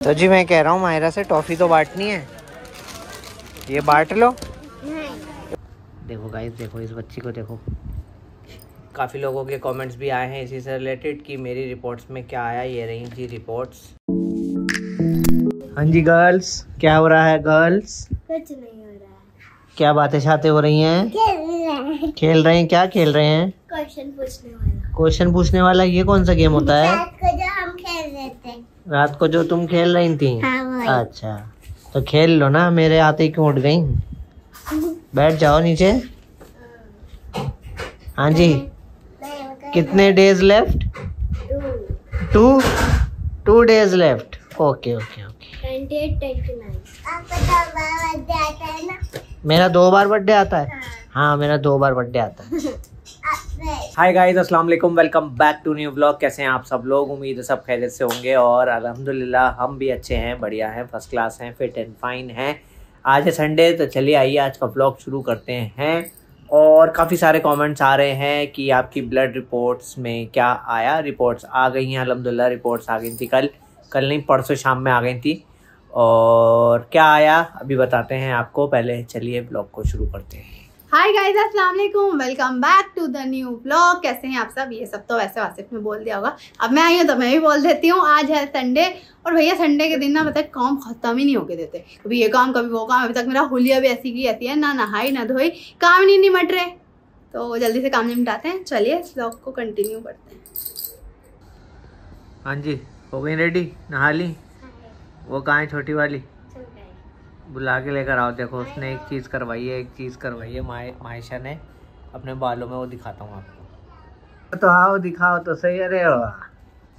तो जी मैं कह रहा हूँ माहिरा से टॉफी तो बांटनी है, ये बांट लो। देखो गाइस, देखो इस बच्ची को देखो। काफ़ी लोगों के कमेंट्स भी आए हैं इसी से रिलेटेड कि मेरी रिपोर्ट्स में क्या आया। ये रही जी रिपोर्ट्स। हाँ जी गर्ल्स, क्या हो रहा है गर्ल्स? कुछ नहीं हो रहा है। क्या बातें शातें हो रही हैं? खेल रहे हैं। क्या खेल रहे हैं? क्वेश्चन पूछने वाला। क्वेश्चन पूछने वाला? ये कौन सा गेम होता है? रात को जो हम खेल रहे थे। रात को जो तुम खेल रही थी? हाँ, अच्छा तो खेल लो ना, मेरे आते ही क्यों उठ गई? बैठ जाओ नीचे। हाँ जी, कितने days left? 2 days left. Okay okay okay. 28, 29। आपका 2 बार बर्थडे आता है ना? मेरा 2 बार बर्थडे आता है? हाँ मेरा 2 बार बर्थडे आता है। हाय गाइस, अस्सलाम वालेकुम, welcome back to new blog. कैसे हैं आप सब लोग? उम्मीद है सब खैरियत से होंगे और अल्हम्दुलिल्लाह हम भी अच्छे हैं, बढ़िया हैं, फर्स्ट क्लास हैं, फिट एंड फाइन हैं। आज है संडे, तो चलिए आइए आज का ब्लॉग शुरू करते हैं। और काफ़ी सारे कमेंट्स आ रहे हैं कि आपकी ब्लड रिपोर्ट्स में क्या आया। रिपोर्ट्स आ गई हैं अल्हम्दुलिल्लाह, रिपोर्ट्स आ गई थी कल नहीं परसों शाम में आ गई थी। और क्या आया अभी बताते हैं आपको, पहले चलिए ब्लॉग को शुरू करते हैं। हाय गाइस, अस्सलाम वालेकुम, welcome back to the new blog. कैसे हैं आप सब? ये सब तो वैसे वासिफ में बोल दिया होगा, अब मैं आई हूँ तो मैं भी बोल देती हूँ। आज है संडे और भैया संडे के दिन ना पता है काम खत्म ही नहीं होके देते, कभी ये काम कभी वो काम। अभी तक मेरा हुलिया भी ऐसी की रहती है, ना नहाई ना धोई, काम ही नहीं निमट रहे। तो जल्दी से काम निपटाते हैं, चलिए ब्लॉग को कंटिन्यू करते हैं। हाँ जी, हो गई रेडी? नहा ली? वो कहाँ है छोटी वाली? बुला के लेकर आओ। देखो उसने एक चीज़ करवाई है, माहिशा ने अपने बालों में। वो दिखाता हूँ आपको। तो आओ दिखाओ तो सही। अरे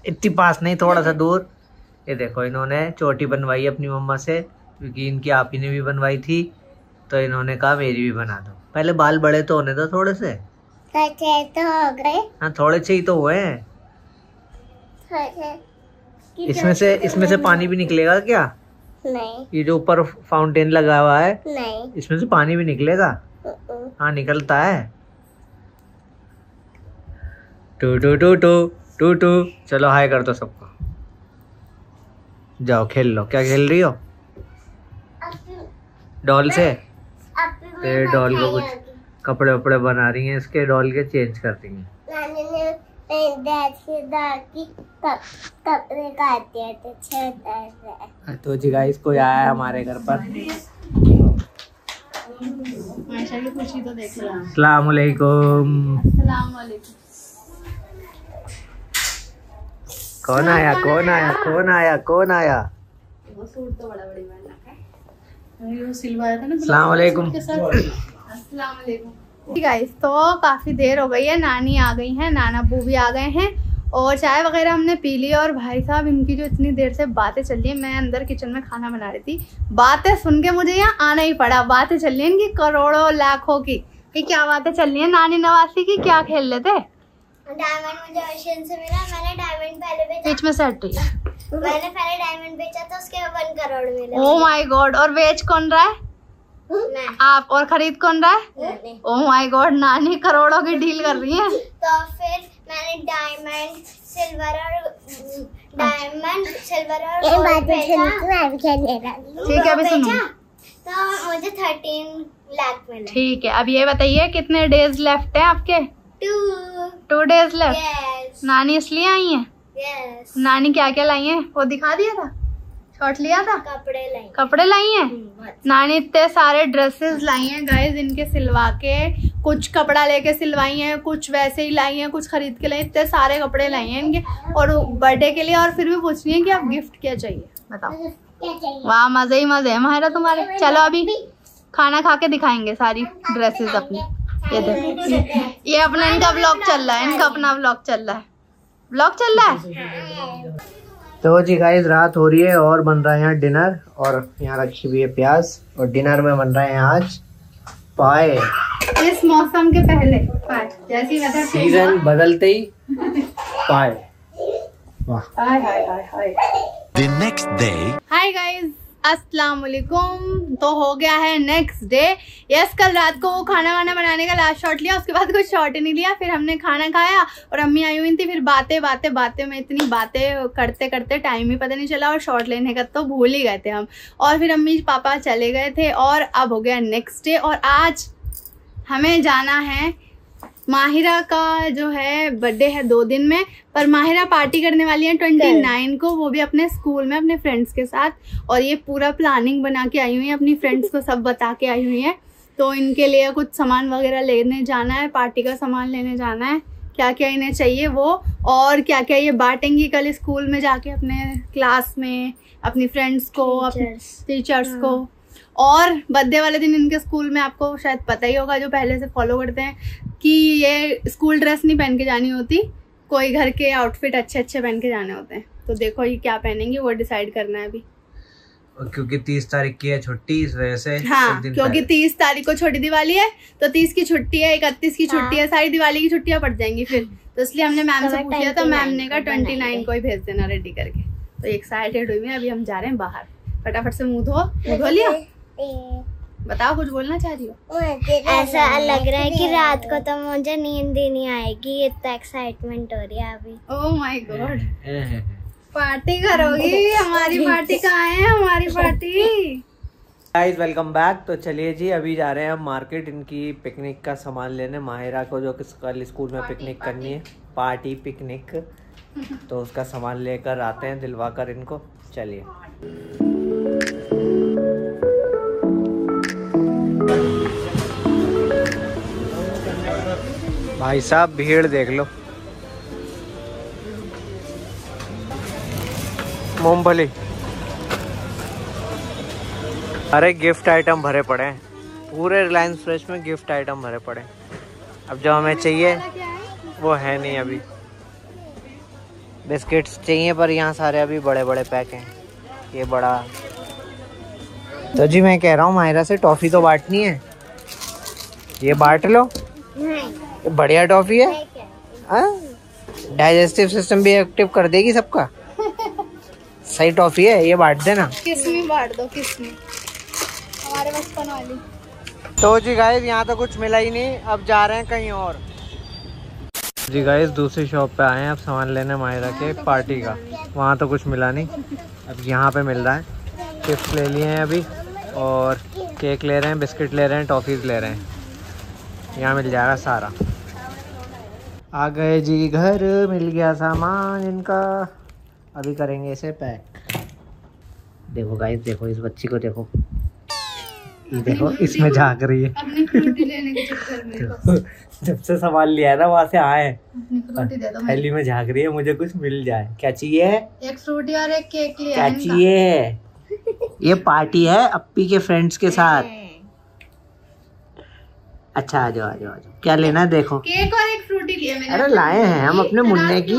इतनी पास नहीं, थोड़ा सा दूर। ये देखो इन्होंने चोटी बनवाई अपनी मम्मा से, क्योंकि इनकी आप ही ने भी बनवाई थी, तो इन्होंने कहा मेरी भी बना दो। पहले बाल बड़े तो होने दो थोड़े से। तो हो गए। हाँ थोड़े से ही तो हुए हैं। इसमें से पानी भी निकलेगा क्या? नहीं। ये जो ऊपर फाउंटेन लगा हुआ है, नहीं, इसमें से पानी भी निकलेगा? हाँ निकलता है। Two two two two two two. चलो हाय कर दो सबको। जाओ खेल लो। क्या खेल रही हो? डॉल से? तेरे डॉल को कुछ कपड़े वपड़े बना रही हैं, इसके डॉल के चेंज कर देंगे। कपड़े काटते थे। तो जी गाइस कोई आया है हमारे घर पर। मायशा की खुशी तो देख लो। अस्सलाम वालेकुम। अस्सलाम वालेकुम। कौन आया? कौन आया? वो सूट तो बड़ा बड़ी वाला है, वो सिलवाया था ना। अस्सलाम वालेकुम। अस्सलाम वालेकुम। गाइस तो काफ़ी देर हो गई है, नानी आ गई हैं, नाना अब्बू भी आ गए हैं और चाय वगैरह हमने पी ली। और भाई साहब इनकी जो इतनी देर से बातें चल रही है, मैं अंदर किचन में खाना बना रही थी, बातें सुन के मुझे यहाँ आना ही पड़ा। बातें चल रही है इनकी करोड़ों लाखों की। ये क्या बातें चल रही है नानी नवासी की? क्या खेल रहे थे? डायमंड मुझे ओशन से मिला, मैंने डायमंड पहले बेचा। बीच में से हट रही है। मैंने पहले डायमंड बेचा तो उसके 1 करोड़ मिले। Oh my God. और बेच कौन रहा है? मैं। आप। और खरीद कौन रहा है? ओह माय गॉड, नानी करोड़ों की डील कर रही है। तो फिर मैंने डायमंड सिल्वर और गोल्ड बेचा। ठीक है अभी सुनो। तो मुझे 13 लाख मिला। ठीक है, अब ये बताइए कितने डेज लेफ्ट है आपके? 2 डेज लेफ्ट। Yes. नानी इसलिए आई है? Yes. नानी क्या क्या लाई है वो दिखा दिया था? शॉर्ट लिया था? कपड़े लाई हैं। नानी इतने सारे ड्रेसेस लाई हैं गाइस इनके सिलवा के, कुछ कपड़ा लेके सिलवाई हैं, कुछ वैसे ही लाई हैं, कुछ खरीद के लाई। इतने सारे कपड़े लाई हैं इनके और बर्थडे के लिए। और फिर भी पूछ रही है कि आप गिफ्ट क्या चाहिए बताओ। वाह मजे ही मजे है माहिरा तुम्हारे। चलो अभी खाना खा के दिखाएंगे सारी ड्रेसेस अपनी। ये देखो ये अपना इनका ब्लॉग चल रहा है, इनका अपना ब्लॉग चल रहा है। तो जी गाइस रात हो रही है और बन रहा है यहाँ डिनर, और यहाँ रखी हुई है प्याज, और डिनर में बन रहा है आज पाए। इस मौसम के पहले पाए, जैसी वेदर सीजन बदलते ही पाए। वाह। हाय हाय हाय हाय। The next day. Hi guys, अस्सलाम वालेकुम। तो हो गया है नेक्स्ट डे। यस, कल रात को वो खाना वाना बनाने का लास्ट शॉट लिया, उसके बाद कुछ शॉट ही नहीं लिया। फिर हमने खाना खाया और अम्मी आई हुई थी। फिर बातें में इतनी बातें करते करते टाइम ही पता नहीं चला और शॉट लेने का तो भूल ही गए थे हम। और फिर अम्मी पापा चले गए थे और अब हो गया नेक्स्ट डे। और आज हमें जाना है, माहिरा का जो है बर्थडे है 2 दिन में, पर माहिरा पार्टी करने वाली है 29 को, वो भी अपने स्कूल में अपने फ्रेंड्स के साथ। और ये पूरा प्लानिंग बना के आई हुई है, अपनी फ्रेंड्स को सब बता के आई हुई है। तो इनके लिए कुछ सामान वगैरह लेने जाना है, पार्टी का सामान लेने जाना है, क्या क्या इन्हें चाहिए वो, और क्या क्या ये बांटेंगी कल स्कूल में जाके अपने क्लास में, अपनी फ्रेंड्स को, अपने टीचर्स को। और बर्थडे वाले दिन इनके स्कूल में आपको शायद पता ही होगा, जो पहले से फॉलो करते हैं, कि ये स्कूल ड्रेस नहीं पहन के जानी होती, कोई घर के आउटफिट अच्छे अच्छे पहन के जाने होते हैं। तो देखो ये क्या पहनेंगे वो डिसाइड करना है अभी, क्योंकि 30 तारीख की है छुट्टी, इस वजह से। हाँ, क्योंकि 30 तारीख को छोटी दिवाली है, तो 30 की छुट्टी है, 31 की छुट्टी है, सारी दिवाली की छुट्टियां पड़ जाएंगी फिर। तो इसलिए हमने मैम से पूछ लिया था, मैम ने कहा 29 को ही भेज देना रेडी करके। तो एक्साइटेड हुई मैं। अभी हम जा रहे हैं बाहर, फटाफट से मुंह धो लिया। बताओ, कुछ बोलना चाह रही हो? ऐसा लग रहा है कि रात को तो मुझे नींद ही नहीं आएगी, इतना एक्साइटमेंट हो रही है अभी। ओह माय गॉड, पार्टी करोगी? हमारी पार्टी कहाँ है? हमारी पार्टी। Guys welcome back. तो चलिए जी, अभी जा रहे हैं हम मार्केट इनकी पिकनिक का सामान लेने, माहिरा को जो कल स्कूल में पिकनिक करनी है, पार्टी पिकनिक। तो उसका सामान लेकर आते हैं, दिलवा कर इनको। चलिए भाई साहब, भीड़ देख लो। मूंगफली, अरे गिफ्ट आइटम भरे पड़े हैं, पूरे रिलायंस फ्रेश में गिफ्ट आइटम भरे पड़े हैं। अब जो हमें चाहिए वो है नहीं अभी। बिस्किट्स चाहिए, पर यहाँ सारे अभी बड़े बड़े पैक हैं, ये बड़ा। तो जी मैं कह रहा हूँ माहिरा से, टॉफी तो बांटनी है, ये बांट लो। ये बढ़िया टॉफी है, डाइजेस्टिव सिस्टम भी एक्टिव कर देगी सबका। सही टॉफी है, ये बांट देना। किसमें बांट दो, किसमें? हमारे बचपन वाली। तो जी गाइस, यहाँ तो कुछ मिला ही नहीं, अब जा रहे हैं कहीं और। जी गाइस, दूसरी शॉप पे आए हैं अब सामान लेने माहिरा के पार्टी का। वहाँ तो कुछ मिला नहीं, अब यहाँ पे मिल रहा है। चिप्स ले लिए हैं अभी, और केक ले रहे हैं, बिस्किट ले रहे हैं, टॉफीज ले रहे हैं, यहाँ मिल जाएगा सारा। आ गए जी घर, मिल गया सामान इनका, अभी करेंगे इसे पैक। देखो गाइस, देखो इस बच्ची को, देखो ये देखो, इसमें झांक रही है। अपनी फ्रूटी लेने के चक्कर में जब से सामान लिया है ना, वहाँ से आए, थैली में झांक रही है, मुझे कुछ मिल जाए। क्या चाहिए? एक फ्रूटी और एक केक लिया। क्या चाहिए? ये पार्टी है अप्पी के फ्रेंड्स के साथ। अच्छा आ जाओ, आ जाओ, आ जाओ। क्या लेना है देखो? केक और एक फ्रूटी लिया मैंने। अरे लाए हैं हम अपने मुन्ने की।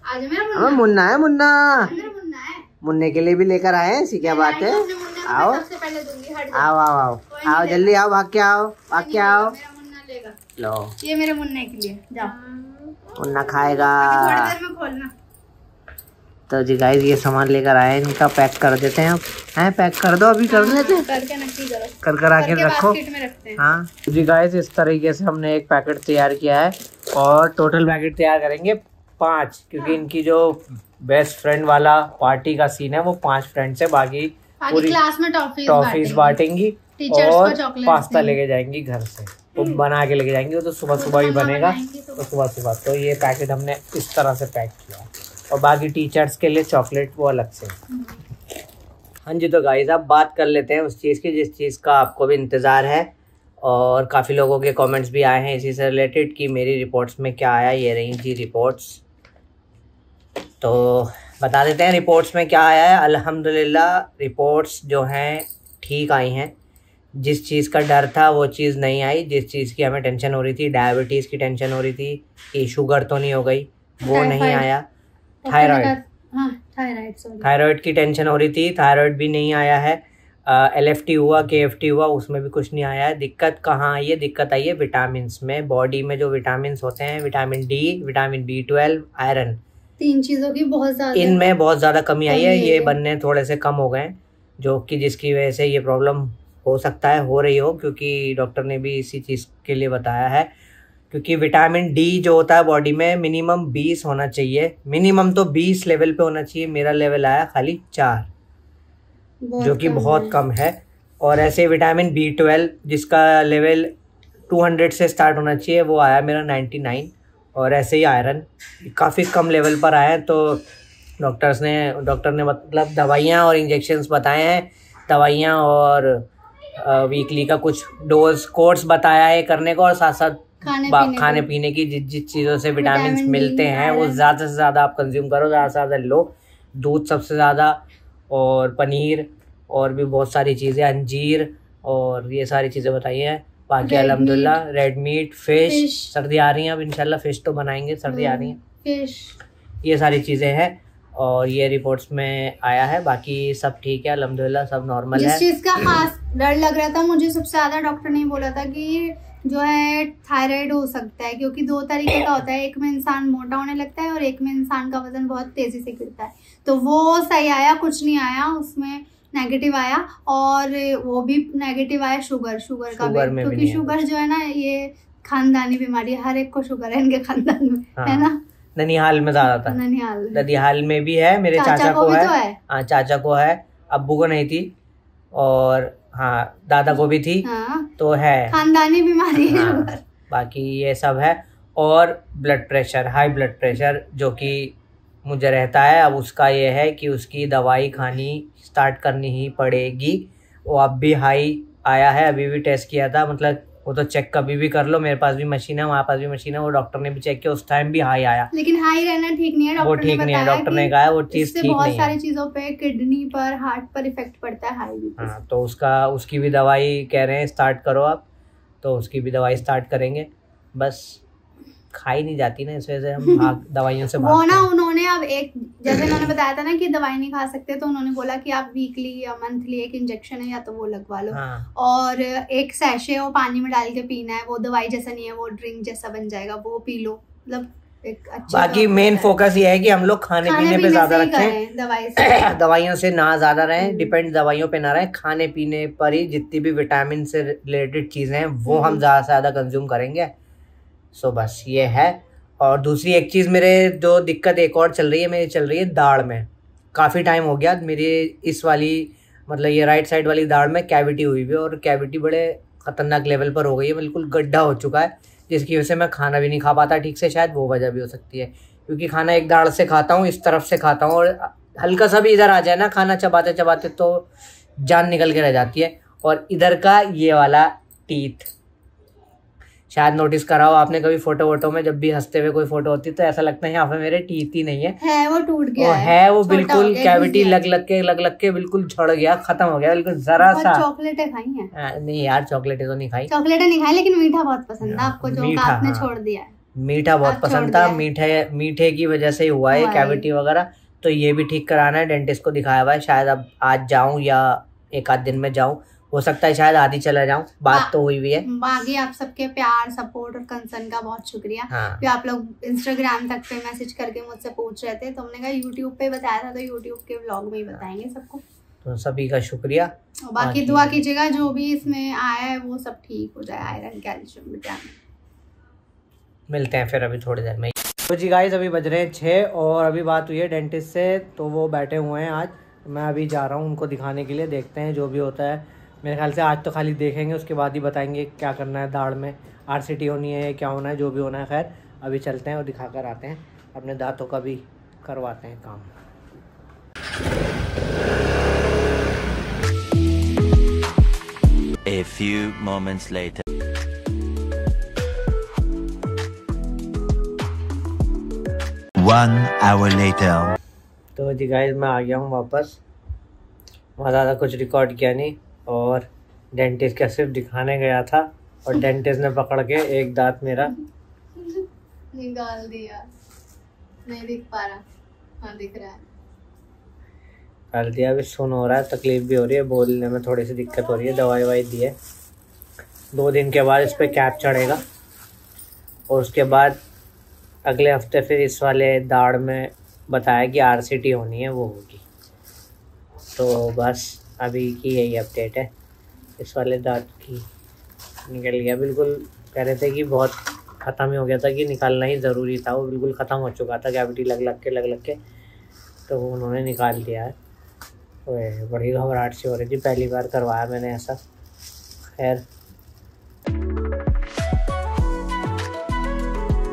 हमें मुन्ना है, मुन्ना मुन्ने के लिए भी लेकर आए हैं। ऐसी क्या बात है? आओ आओ आओ आओ आओ, जल्दी आओ, भाग के आओ, भाग के आओ। लो, ये मेरे मुन्ने के लिए, जाओ। मुन्ना खाएगा। थोड़ी देर में खोलना। तो जी गाइस, ये सामान लेकर आए, इनका पैक कर देते हैं। हैं, पैक कर दो, अभी कर देते हैं, करके नक्की करो, कर आके रखो। हाँ जी गाइस, इस तरीके से हमने एक पैकेट तैयार किया है, और टोटल पैकेट तैयार करेंगे 5, क्योंकि इनकी जो बेस्ट फ्रेंड वाला पार्टी का सीन है, वो 5 फ्रेंड से, बाकी पूरी क्लास में टॉफीज बांटेंगी और पास्ता लेके जाएंगी घर से, वो बना के लेके जाएंगी। वो तो सुबह सुबह ही बनेगा, तो सुबह सुबह। तो ये पैकेट हमने इस तरह से पैक किया, और बाकी टीचर्स के लिए चॉकलेट वो अलग से। हाँ जी, तो गाइस अब बात कर लेते हैं उस चीज़ की जिस चीज़ का आपको भी इंतज़ार है, और काफ़ी लोगों के कमेंट्स भी आए हैं इसी से रिलेटेड कि मेरी रिपोर्ट्स में क्या आया। ये रही जी रिपोर्ट्स, तो बता देते हैं रिपोर्ट्स में क्या आया है। अल्हम्दुलिल्लाह रिपोर्ट्स जो हैं ठीक आई हैं। जिस चीज़ का डर था वो चीज़ नहीं आई, जिस चीज़ की हमें टेंशन हो रही थी, डायबिटीज़ की टेंशन हो रही थी कि शुगर तो नहीं हो गई, वो नहीं आया। थायराइड की टेंशन हो रही थी, थायराइड भी नहीं आया है। LFT हुआ, KFT हुआ, उसमें भी कुछ नहीं आया है। दिक्कत कहाँ आई है? दिक्कत आई है विटामिन्स में। बॉडी में जो विटामिन्स होते हैं, vitamin D, vitamin B12, iron, 3 चीज़ों की बहुत ज़्यादा, इनमें बहुत ज़्यादा कमी आई है। ये बनने थोड़े से कम हो गए हैं, जो कि जिसकी वजह से ये प्रॉब्लम हो सकता है, हो रही हो, क्योंकि डॉक्टर ने भी इसी चीज़ के लिए बताया है। क्योंकि विटामिन डी जो होता है बॉडी में मिनिमम 20 होना चाहिए, मिनिमम तो 20 लेवल पे होना चाहिए। मेरा लेवल आया खाली 4, जो कि बहुत कम है। और ऐसे विटामिन B12 जिसका लेवल 200 से स्टार्ट होना चाहिए, वो आया मेरा 99। और ऐसे ही आयरन काफ़ी कम लेवल पर आया है। तो डॉक्टर ने मतलब दवाइयाँ और इंजेक्शंस बताए हैं, दवाइयाँ और वीकली का कुछ डोज कोर्स बताया है करने को, और साथ साथ खाने पीने की जिस चीज़ों से विटामिन मिलते हैं वो ज़्यादा से ज़्यादा आप कंज्यूम करो, ज़्यादा से ज़्यादा लो। दूध सबसे ज़्यादा, और पनीर, और भी बहुत सारी चीज़ें, अंजीर, और ये सारी चीज़ें बताई हैं। बाकी अल्हम्दुलिल्लाह रेड मीट, फिश, सर्दी आ रही है अब इंशाल्लाह फिश तो बनाएंगे, सर्दी आ रही है, फिश, ये सारी चीज़ें हैं। और ये रिपोर्ट्स में आया है, बाकी सब ठीक है अल्हम्दुलिल्लाह, सब नॉर्मल है। जिस चीज़ का खास डर लग रहा था मुझे सबसे ज़्यादा, डॉक्टर ने बोला था कि जो है थायराइड हो सकता है, क्योंकि 2 तरीके का होता है, एक में इंसान मोटा होने लगता है और एक में इंसान का वजन बहुत तेजी से गिरता है। तो वो सही आया, कुछ नहीं आया उसमें, नेगेटिव आया। और वो भी नेगेटिव आया शुगर का भी, क्योंकि शुगर जो है ना ये खानदानी बीमारी है, हर एक को शुगर है इनके खानदान में। हाँ। है ना, ननिहाल में ज्यादा था, ननिहाल में भी है, मेरे चाचा को है। हाँ, चाचा को है, अब्बू को नहीं थी, और हाँ दादा को भी थी। हाँ, तो है खानदानी बीमारी है। हाँ, बाकी ये सब है। और blood pressure, high blood pressure जो कि मुझे रहता है, अब उसका ये है कि उसकी दवाई खानी स्टार्ट करनी ही पड़ेगी। वो अब भी हाई आया है, अभी भी टेस्ट किया था, मतलब वो तो चेक कभी भी कर लो, मेरे पास भी मशीन है, वहाँ पास भी मशीन है, वो डॉक्टर ने भी चेक किया, उस टाइम भी हाई आया। लेकिन हाई रहना ठीक नहीं है, वो ठीक नहीं है, डॉक्टर ने कहा वो चीज ठीक नहीं है। बहुत सारी चीजों पे, किडनी पर, हार्ट पर इफेक्ट पड़ता है हाई। हाँ, तो उसकी भी दवाई कह रहे हैं स्टार्ट करो आप, तो उसकी भी दवाई स्टार्ट करेंगे। बस खाई नहीं जाती ना, इस वजह से हम दवाइयों से वो ना, उन्होंने अब एक, जैसे उन्होंने बताया था ना कि दवाई नहीं खा सकते, तो उन्होंने बोला कि आप वीकली या मंथली एक इंजेक्शन है या तो वो लगवा लो। हाँ। और एक सैशे वो पानी में डाल के पीना है, वो दवाई जैसा नहीं है, वो ड्रिंक जैसा बन जाएगा, वो पी लो। मतलब एक अच्छी, बाकी मेन फोकस ये है कि हम लोग खाने पीने पे ज्यादा रखें, दवाइयों से ना ज्यादा रहें, डिपेंड दवाइयों पे ना रहें, खाने पीने पर ही जितनी भी विटामिन से रिलेटेड चीजें हैं वो हम ज्यादा से ज्यादा कंज्यूम करेंगे। सो बस ये है। और दूसरी एक चीज़, मेरे जो दिक्कत एक और चल रही है, मेरी चल रही है दाढ़ में। काफ़ी टाइम हो गया मेरी इस वाली, मतलब ये राइट साइड वाली दाढ़ में कैविटी हुई हुई है, और कैविटी बड़े ख़तरनाक लेवल पर हो गई है, बिल्कुल गड्ढा हो चुका है, जिसकी वजह से मैं खाना भी नहीं खा पाता ठीक से। शायद वो वजह भी हो सकती है, क्योंकि खाना एक दाढ़ से खाता हूँ, इस तरफ से खाता हूँ, और हल्का सा भी इधर आ जाए ना खाना चबाते चबाते तो जान निकल के रह जाती है। और इधर का ये वाला टीथ, शायद नोटिस करा हो आपने कभी, फोटो वोटो में जब भी हंसते हुए कोई फोटो होती है तो ऐसा लगता है यहाँ पे मेरे टीथ ही नहीं है, वो टूट गया है, वो बिल्कुल कैविटी लग लग के बिल्कुल झड़ गया, खत्म हो गया बिल्कुल। जरा सा चॉकलेटें खाई हैं? नहीं यार, चॉकलेटें तो नहीं खाई, चॉकलेटें नहीं खाई, लेकिन मीठा बहुत पसंद है आपको, जो आपने छोड़ दिया है। मीठा बहुत पसंद था, मीठे की वजह से हुआ है कैविटी वगैरह। तो ये भी ठीक कराना है, डेंटिस्ट को दिखाया हुआ है, शायद अब आज जाऊं या एक आध दिन में जाऊं, हो सकता है शायद आधी चला जाऊं। बात तो हुई भी है। बाकी आप सबके प्यार, सपोर्ट और कंसर्न का बहुत शुक्रिया। हाँ। तो आप लोग इंस्टाग्राम तक पे मैसेज करके मुझसे पूछ रहे थे, तो हमने कहा यूट्यूब पे बताया था, तो यूट्यूब के व्लॉग में ही बताएंगे सबको। तो सभी का शुक्रिया, और बाकी दुआ कीजिएगा जो भी इसमें आया है वो सब ठीक हो जाए, आयरन, कैल्शियम, विटामिन। मिलते हैं फिर अभी थोड़ी देर में। तो जी गाइस, अभी बज रहे हैं 6, और अभी बात हुई है डेंटिस्ट से, तो वो बैठे हुए हैं आज, मैं अभी जा रहा हूँ उनको दिखाने के लिए। देखते हैं जो भी होता है, मेरे ख्याल से आज तो खाली देखेंगे, उसके बाद ही बताएंगे क्या करना है, दाढ़ में RCT होनी है, क्या होना है, जो भी होना है। खैर अभी चलते हैं और दिखा कर आते हैं, अपने दांतों का भी करवाते हैं काम। A few moments later. One hour later. तो जी गाइस, मैं आ गया हूँ वापस, वहाँ ज़्यादा कुछ रिकॉर्ड किया नहीं, और डेंटिस्ट का सिर्फ दिखाने गया था, और डेंटिस्ट ने पकड़ के एक दांत मेरा निकाल दिया, नहीं दिख पा रहा। हाँ दिख रहा है, कर दिया। अभी सुन हो रहा है, तकलीफ भी हो रही है, बोलने में थोड़ी सी दिक्कत हो रही है, दवाई ववाई दी है। 2 दिन के बाद इस पर कैप चढ़ेगा, और उसके बाद अगले हफ्ते फिर इस वाले दाढ़ में बताया कि RCT होनी है, वो होगी। तो बस अभी की यही अपडेट है। इस वाले दांत की निकल गया बिल्कुल, कह रहे थे कि बहुत ख़त्म ही हो गया था, कि निकालना ही ज़रूरी था, वो बिल्कुल ख़त्म हो चुका था कैविटी लग लग के, तो उन्होंने निकाल दिया है। बड़ी घबराहट सी हो रही थी, पहली बार करवाया मैंने ऐसा। खैर